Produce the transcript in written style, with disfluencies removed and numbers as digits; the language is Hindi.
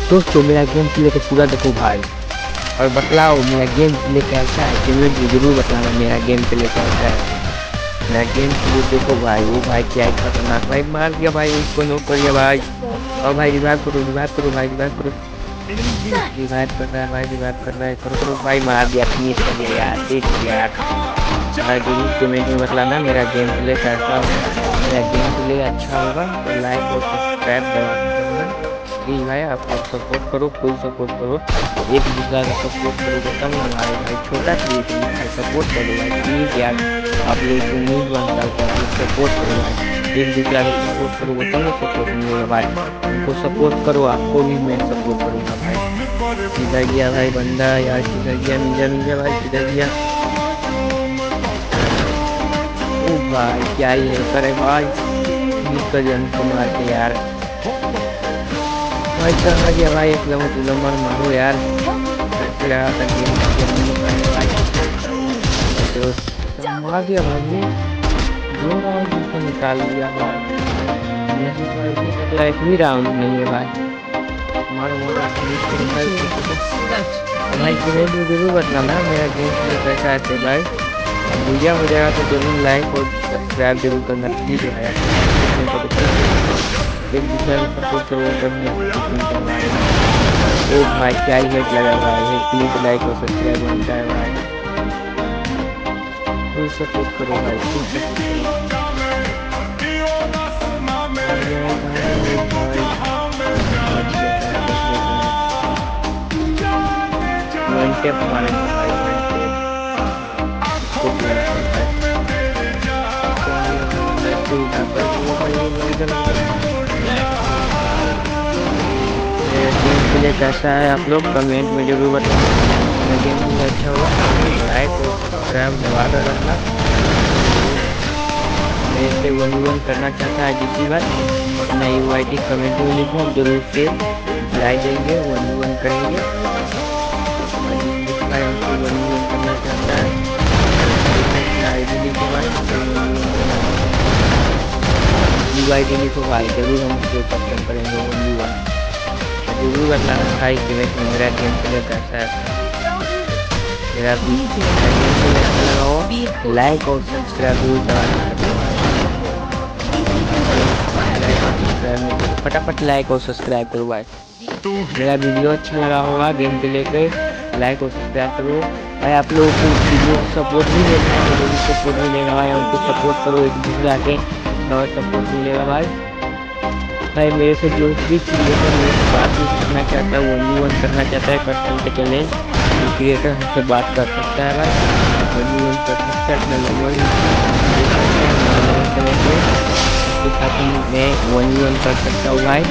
दोस्तों मेरा गेम प्ले तो पूरा देखो भाई और बतलाओ मेरा गेम प्ले कैसा है, कमेंट में जरूर बताना मेरा गेम प्ले कैसा है। मेरा गेम प्ले देखो भाई, वो भाई क्या खतरनाक भाई, मार दिया भाई, उसको नॉक कर दिया भाई। और भाई रिवाइव करो भाई, रिवाइव करो, रिवाइव कर रहा है भाई, रिवाइव कर रहा है, करो भाई, मार दिया, फिनिश कर दिया यार, देख यार। भाई जरूर कमेंट में बताना मेरा गेम प्ले कैसा होगा। मेरा गेम प्ले अच्छा होगा तो लाइक और सब्सक्राइब करना प्लीज भाई। आप लोग सपोर्ट करो, फुल सपोर्ट करो, एक दूसरा का सपोर्ट करोगे तब ना भाई। भाई छोटा क्रिएटर भाई, सपोर्ट करो भाई प्लीज यार। आप लोग से उम्मीद बनता है कि आप लोग सपोर्ट करो भाई, एक दूसरा का सपोर्ट करोगे तब ना सपोर्ट मिलेगा भाई। उनको सपोर्ट करो, आपको भी मैं सपोर्ट करूँगा भाई। किधर गया भाई बंदा यार, किधर गया, मिल भाई, किधर गया। ओ भाई क्या ही है करे भाई, मिस कर जन को मार के यार। भाई कहाँ गया भाई, एक नंबर मारो यार। लगा था भाई तो मार दिया भाई, दो राउंड उसको निकाल दिया भाई। लाइफ भी राउंड नहीं है भाई, मारो मारो भाई। कमेंट में जरूर बताना मेरा गेम प्ले कैसा है भाई। वीडियो हो जाएगा तो जरूर लाइक और सब्सक्राइब जरूर करना प्लीज भाई। एक दूसरे को सपोर्ट करो तब। ओ भाई क्या ही हेट लगा भाई, हेट प्लीज लाइक और सब्सक्राइब बनता है भाई, फुल सपोर्ट करो भाई, फुल सपोर्ट करो। वन टेप मारे भाई, गेम कैसा है आप लोग कमेंट में जरूर बताना। गेम अच्छा होगा लाइक और सब्सक्राइब दबा कर रखना। मेरे से 1v1 करना चाहता है जिसकी बात नई वाइटी कमेंट में लिखो, हम जरूर से लाइक देंगे, 1v1 करेंगे। हमको 1v1 करना चाहता है आईडी लिखो भाई, जरूर हम उसको पसंद करेंगे 1v1। जरूर बताना भाई कमेंट में मेरा गेम प्ले कैसा है। मेरा गेम प्ले अच्छा लगा हो लाइक और सब्सक्राइब जरूर करना, फटाफट लाइक और सब्सक्राइब करो भाई। मेरा वीडियो अच्छा लगा होगा गेम प्ले के लाइक और सब्सक्राइब करो भाई। आप लोगों को वीडियो सपोर्ट भी देना है, जरूर सपोर्ट मिलेगा भाई, हमको सपोर्ट करो, एक दूसरे के और सपोर्ट मिलेगा भाई। भाई मेरे से जो भी क्रिएटर मेरे से बात करना चाहता है, 1v1 करना चाहता है, कर सकते चैलेंज क्रिएटर हमसे बात कर सकता है भाई, 1v1 कर सकता है अपना नंबर उसके साथ मैं 1v1 कर सकता हूँ भाई।